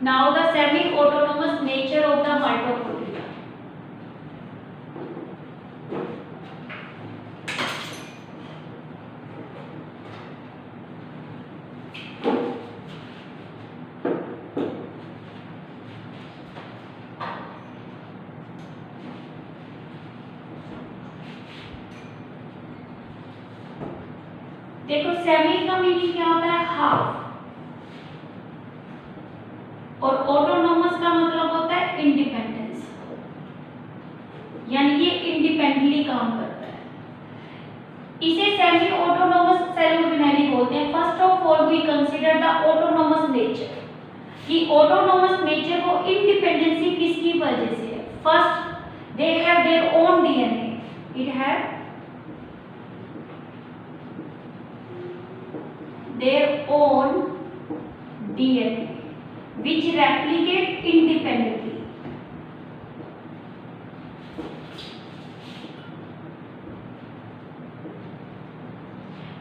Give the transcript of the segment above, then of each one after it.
Now the semi-autonomous nature of the mitochondria. देखो semi का meaning क्या होता है? हाफ, और ऑटोनोमस का मतलब होता है इंडिपेंडेंस, यानी ये इंडिपेंडेंटली काम करता है। इसे सेमी ऑटोनोमस सेल ऑर्गेनेली बोलते हैं। First of all we consider the autonomous nature, कि ऑटोनोमस नेचर को इंडिपेंडेंसी किसकी वजह से है? First, they have their own DNA, it have their own DNA which replicate independently.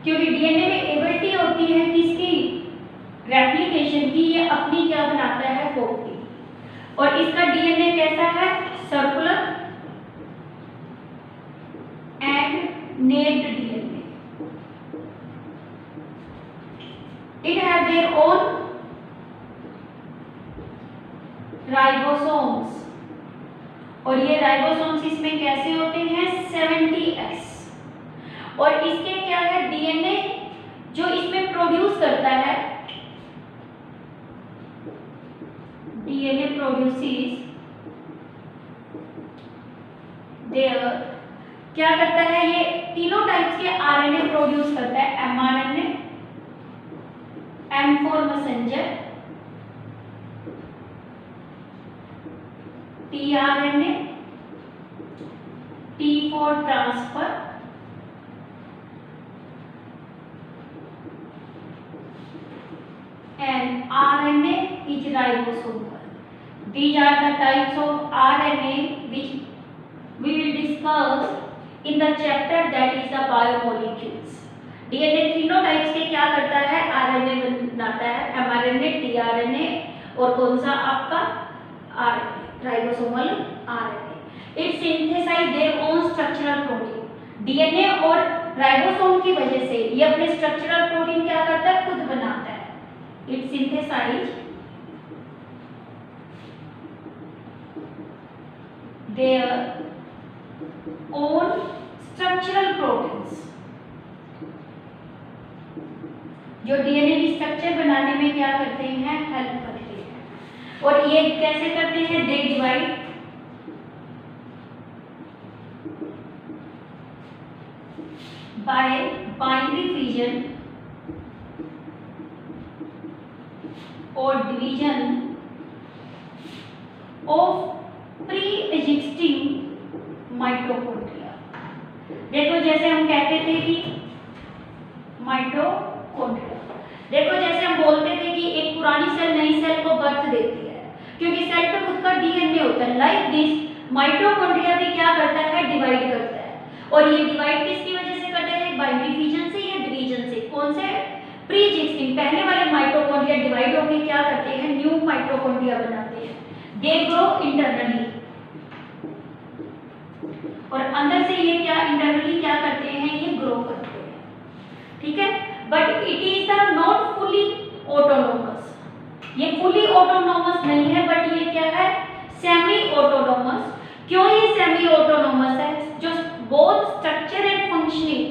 क्योंकि डीएनए में एबिलिटी होती है किसकी? रेप्लिकेशन की। ये अपनी क्या बनाता है? कॉपी। और इसका डीएनए कैसा है? Circular and naked DNA. It has their own ribosomes, और ये राइबोसोम्स इसमें कैसे होते हैं? 70S। और इसके क्या है? डीएनए जो इसमें प्रोड्यूस करता है, डीएनए प्रोड्यूसेस देयर, क्या करता है? ये तीनों टाइप्स के आरएनए प्रोड्यूस करता है। MRNA, M for messenger, tRNA, T for transfer, and RNA is ribosomal. These are the types of RNA which we will discuss in the chapter that is the biomolecules. DNA तीनों types के क्या करता है? RNA बनाता है, mRNA, tRNA और कौन सा आपका? RNA, ribosomal RNA. It synthesize their own structural protein. DNA और राइबोसोम की वजह से ये अपने स्ट्रक्चरल प्रोटीन क्या करता है? खुद बनाता है। It synthesize their own structural proteins, जो डीएनए की स्ट्रक्चर बनाने में क्या करते हैं? हेल्प करते हैं। और ये कैसे करते हैं? They divide by binary fission और division of pre existing mitochondria. देखो जैसे हम कहते थे कि माइटोकॉन्ड्रिया, देखो जैसे हम बोलते थे कि एक पुरानी सेल नई सेल को बर्थ देती है, क्योंकि सेल पे खुद का डीएनए होता है। लाइक दिस माइटोकॉन्ड्रिया भी क्या करता है? डिवाइड करता है। और ये डिवाइड किसकी वजह से करता है? बाइनरी फिजन से या डिवीजन से? कौन से? प्री एग्जिस्टिंग, पहले वाले माइटोकॉन्ड्रिया डिवाइड होकर क्या करते हैं? न्यू माइटोकॉन्ड्रिया बनाते हैं। दे ग्रो इंटरनली, और अंदर से ये क्या इंटरनली क्या करते हैं? ये ग्रो करते हैं। ठीक है, but it is the not fully autonomous. ये फुली ऑटोनोमस नहीं है, बट ये क्या है? Semi autonomous. क्यों ये सेमी ऑटोनोमस है? जो बोथ स्ट्रक्चर एंड फंक्शनिंग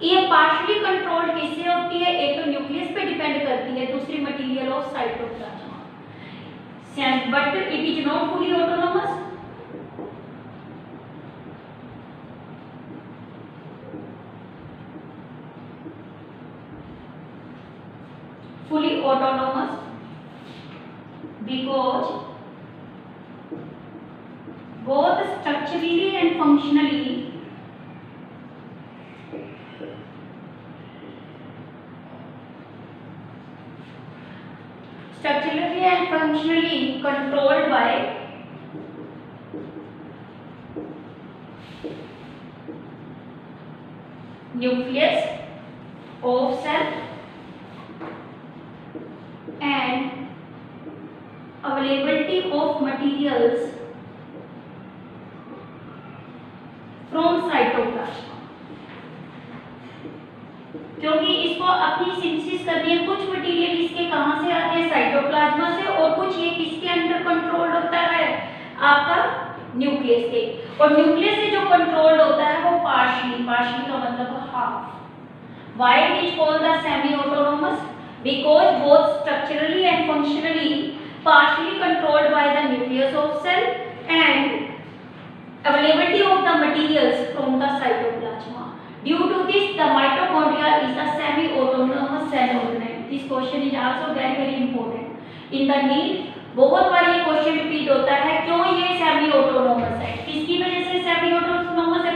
ये पार्शियली कंट्रोल्ड किससे होती है? एक तो न्यूक्लियस पे डिपेंड करती है, दूसरी material of cytoplasm, but it is not fully autonomous. fully autonomous because both structurally and functionally controlled by nucleus of cell and availability of materials from cytoplasm, क्योंकि इसको अपनी सिंथेसिस करनी है। कुछ मटेरियल इसके कहां से आते हैं, साइटोप्लाज्मा से, और कुछ ये किसके अंडर कंट्रोल होता है, आपका न्यूक्लियस के। और न्यूक्लियस से जो कंट्रोल्ड होता है वो पार्शियली, पार्शियली का मतलब half. Why it is called the semi-autonomous? Because both structurally and functionally partially controlled by the nucleus of cell and availability of the materials from the cytoplasma. Due to this, the mitochondria is a semi-autonomous cell organ. This question is also very very important. In the need, बहुत बार ये question repeat होता है, क्यों ये semi autonomous है, किसकी वजह से सेमी ऑटोनोमस है?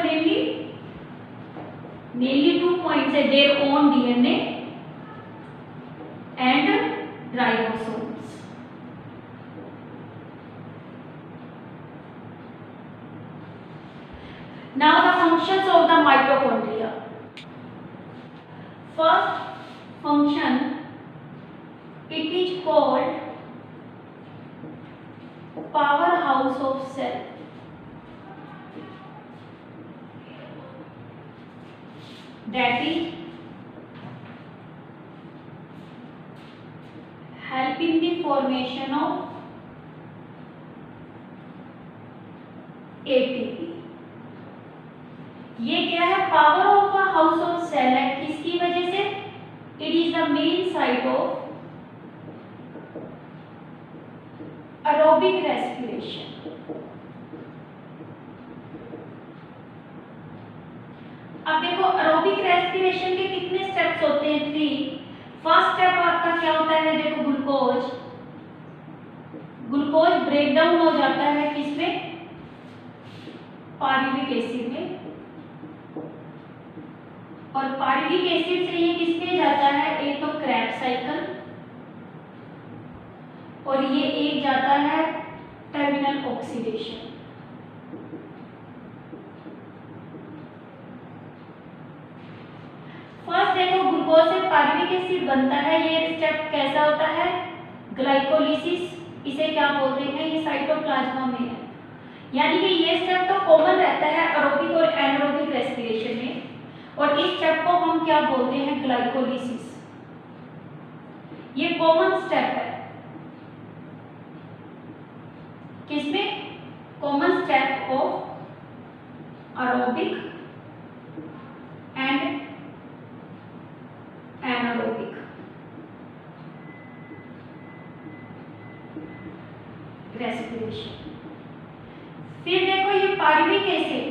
मेनली 2 पॉइंट्स है, there own DNA and ribosomes. Now the functions of the mitochondria. First function, it is called powerhouse of cell. That is help in the formation of ATP. ये क्या है, power of a house of cell है, किसकी वजह से? It is the main site of aerobic respiration. अब देखो aerobic respiration के कितने स्टेप्स होते हैं? 3। फर्स्ट स्टेप आपका क्या होता है, देखो ग्लूकोज, ग्लूकोज ब्रेक डाउन हो जाता है किसमें? पायरुविक एसिड में, और पायरुविक एसिड से ये किसमें जाता है? एक तो क्रेब्स साइकिल, और ये एक जाता है टर्मिनल ऑक्सीडेशन। फर्स्ट देखो ग्लूकोज से पायरुविक एसिड बनता है, ये स्टेप कैसा होता है? ग्लाइकोलिसिस, इसे क्या बोलते हैं? ये साइटोप्लाज्मा में है। यानी कि ये स्टेप तो कॉमन रहता है एरोबिक और एनारोबिक रेस्पिरेशन में, और इस स्टेप को हम क्या बोलते हैं? ग्लाइकोलिसिस। ये कॉमन स्टेप है, किसमें? Common step of aerobic and anaerobic respiration. फिर देखो ये पायरुविक एसिड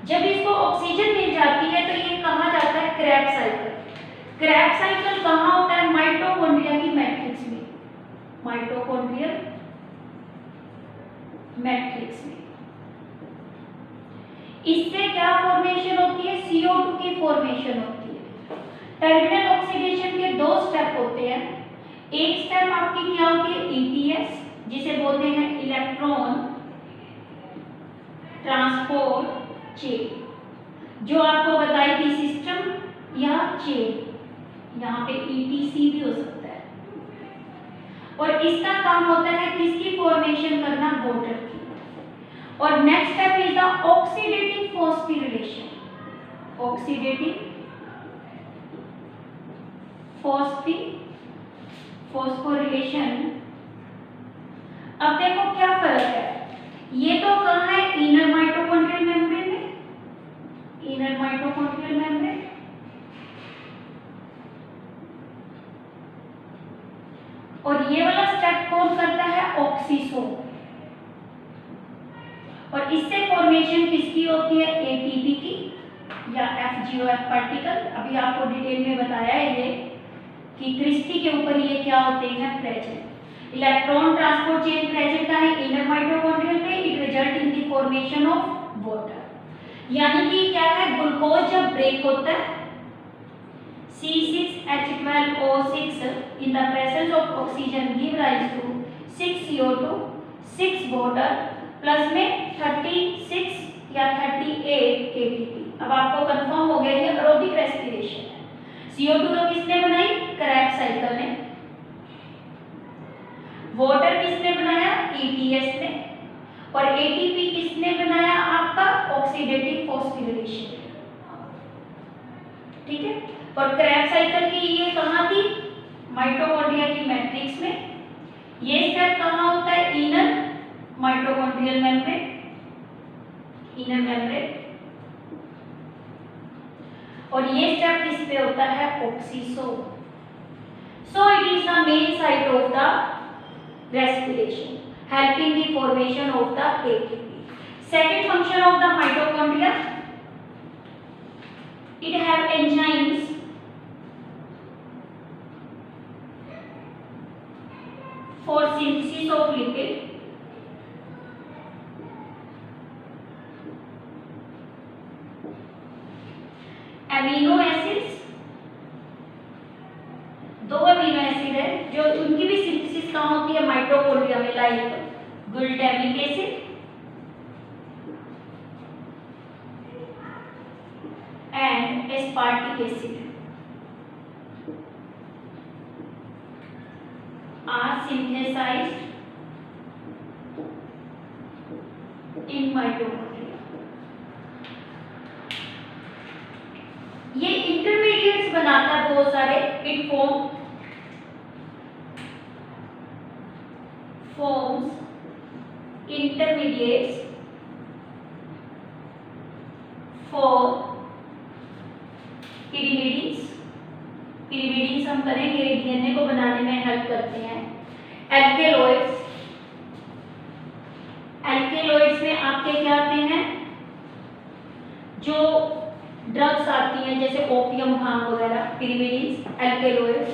जब इसको ऑक्सीजन मिल जाती है तो ये कहाँ जाता है? Krebs cycle. क्रेब साइकिल कहाँ होता है? माइटोकॉन्ड्रिया की मैट्रिक्स में, माइटोकॉन्ड्रियल मैट्रिक्स में। इससे क्या फॉर्मेशन होती है? CO2 की फॉर्मेशन होती है। टर्मिनल ऑक्सीडेशन के 2 स्टेप होते हैं। एक स्टेप आपकी क्या होती है? ETS, जिसे बोलते हैं इलेक्ट्रॉन ट्रांसपोर्ट चेन, जो आपको बताई थी सिस्टम या चेन, यहाँ पे ETC भी हो सकता है। और इसका काम होता है किसकी फॉर्मेशन करना? वाटर की। और next step is the oxidative phosphorylation, oxidative phosphorylation. अब देखो क्या फर्क है, ये तो कहाँ है? इनर माइटोकॉन्ड्रियल मेम्ब्रेन में, इनर माइटोकॉन्ड्रियल मेम्ब्रेन। और ये वाला स्टेप कौन करता है? ऑक्सीसोम। और इससे फॉर्मेशन किसकी होती है? ATP की या FGOF पार्टिकल। अभी आपको डिटेल में बताया है ये कि क्रिस्टी के ऊपर ये क्या होते हैं? Present. Electron transport chain present का है इनर माइटोकॉन्ड्रियल में, it result in the formation of water. यानी कि क्या है? ग्लूकोज जब ब्रेक होता है C6H12O6 in the presence of oxygen give rise to 6 CO2, 6 water plus में 36 या 38 ATP। अब आपको कंफर्म हो गया ये एरोबिक रेस्पिरेशन है। CO2 तो किसने बनाई? क्रेब साइकिल ने। वाटर किसने बनाया? ETS ने। और ATP किसने बनाया? आपका ऑक्सीडेटिव फॉस्फोरिलेशन। ठीक है। और क्रैब साइकिल की ये कहाँ थी? माइटोकॉन्ड्रिया की मैट्रिक्स में। ये स्टेप कहाँ होता है? Inner mitochondrial membrane, inner membrane. और ये स्टेप किस पे होता है? Oxysome. So it is the main site of the respiration, helping the formation of the ATP. Second function of the mitochondria, it have enzymes for synthesis of lipid, amino acids, दो amino acid है जो उनकी भी synthesis कहाँ होती है? Mitochondria में, like glutamic acid and aspartic acid are synthesized in mitochondria. ये इंटरमीडिएट्स बनाता है बहुत सारे। It forms intermediates for pyrimidines। pyrimidines हम करेंगे DNA को बनाने में हेल्प करते हैं। एल्केलॉइड्स, एल्केलॉइड्स में आपके क्या आते हैं? जो ड्रग्स आती हैं जैसे ओपियम, भांग वगैरह, pyrimidines, alkaloids,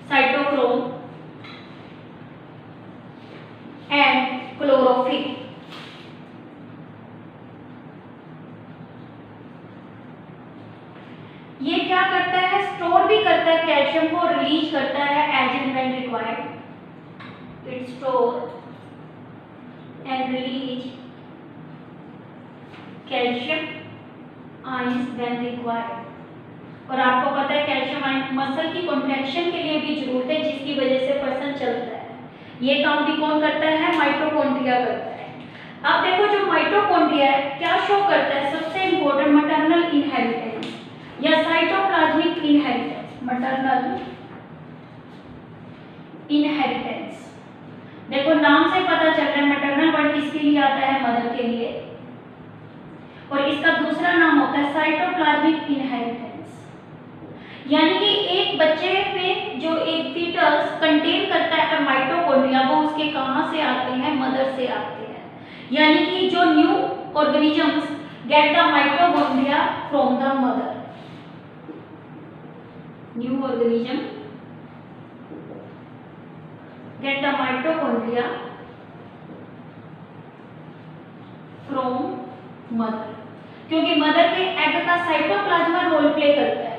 cytochrome and chlorophyll. ये क्या करता है? स्टोर भी करता है कैल्शियम को, रिलीज करता है as and when required. It store and release calcium ions when required. और आपको पता है कैल्शियम आयन मसल की कॉन्ट्रैक्शन के लिए भी जरूरत है, जिसकी वजह से पर्सन चलता है। ये काम भी कौन करता है? माइटोकॉन्ड्रिया करता है। अब देखो जो माइटोकॉन्ड्रिया है क्या शो करता है? सबसे इंपॉर्टेंट मैटरनल इनहेरिटेंस या साइटोप्लाज्मिक इनहेरिटेंस। मैटरनल इनहेरिटेंस, देखो नाम से पता चल रहा है मैटरनल वर्ड किसके लिए आता है? मदर के लिए। और इसका दूसरा नाम होता है साइटोप्लाज्मिक इनहेरिटेंस। यानी कि एक बच्चे में जो एक फीटस कंटेन करता है माइटोकॉन्ड्रिया, वो उसके कहाँ से आते हैं? मदर से आते हैं। यानी कि जो new organisms get the mitochondria from the mother. New organism get the mitochondria from mother, क्योंकि मदर के एग का साइटोप्लाज्मा रोल प्ले करता है।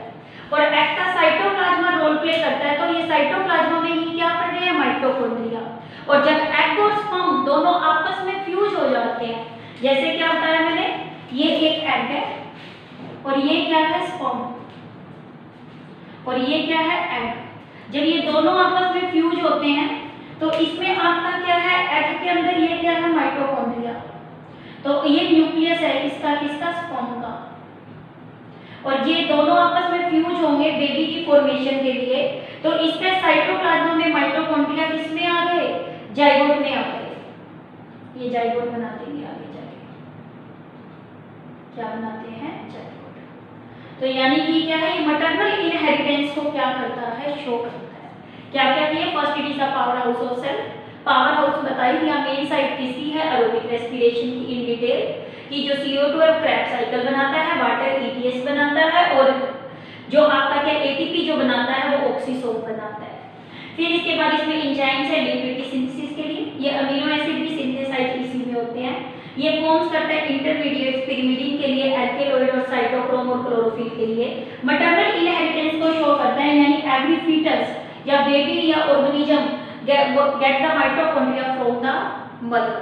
और एग का साइटोप्लाज्मा रोल प्ले करता है, तो ये साइटोप्लाज्मा में ही क्या कर रहे हैं? माइटोकॉन्ड्रिया। और जब एग और स्पर्म दोनों आपस में फ्यूज हो जाते हैं, जैसे क्या बताया मैंने, ये एक एग है और ये क्या है? स्पर्म। और ये क्या है? एग। जब ये दोनों आपस में फ्यूज होते हैं तो इसमें आपका क्या है? एग के अंदर ये क्या है? माइटोकॉन्ड्रिया। तो ये न्यूक्लियस है इसका, किसका? स्पर्म का। और ये दोनों आपस में फ्यूज होंगे बेबी की फॉर्मेशन के लिए, तो इसमें साइटोप्लाज्मा में माइटोकॉन्ड्रिया किसमें आ गए? जाइगोट में आ गए। ये जाइगोट बनाते हैं आगे जाके, क्या बनाते हैं? जाइगोट। तो यानी कि क्या है? ये मैटरनल इनहेरिटेंस को क्या करता है? शो करता है। क्या क्या किए? First it is the power house of cell. Power house बताई दिया, मेन साइट किसकी है? एरोबिक रेस्पिरेशन की इन डिटेल, कि जो CO2 है क्रैब साइकिल बनाता है, वाटर ETS बनाता है, और जो आपका क्या ATP जो बनाता है वो ऑक्सीसोम बनाता है। फिर इसके बाद इसमें एंजाइम्स है लिपिड की सिंथेसिस के लिए। ये अमीनो एसिड भी सिंथेसाइज इसी में होते हैं। ये फॉर्म्स करता है इंटरमीडिएट पिरिमिडीन के लिए, एल्केलॉइड और साइटोक्रोम और क्लोरोफिल के लिए। मैटरनल इनहेरिटेंस को शो करता है, यानी एवरी फीटस या बेबी या organism get the mitochondria from the mother.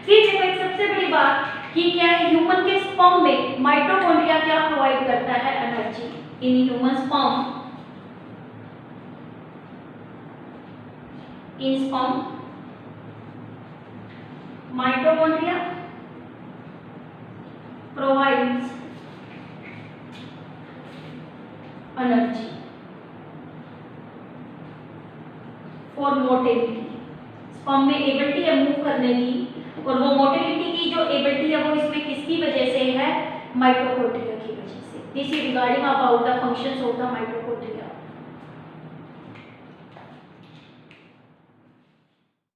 फिर देखो एक सबसे बड़ी बात कि क्या है, ह्यूमन के स्पर्म में माइटोकॉन्ड्रिया क्या प्रोवाइड करता है? Energy. In human sperm in sperm. Mitochondria provides energy for motility. Sperm में एबिलिटी है मूव करने की, और वो मोटिलिटी की जो एबिलिटी है वो इसमें किसकी वजह से है? माइटोकॉन्ड्रिया की वजह से. This is regarding about the functions of the mitochondria.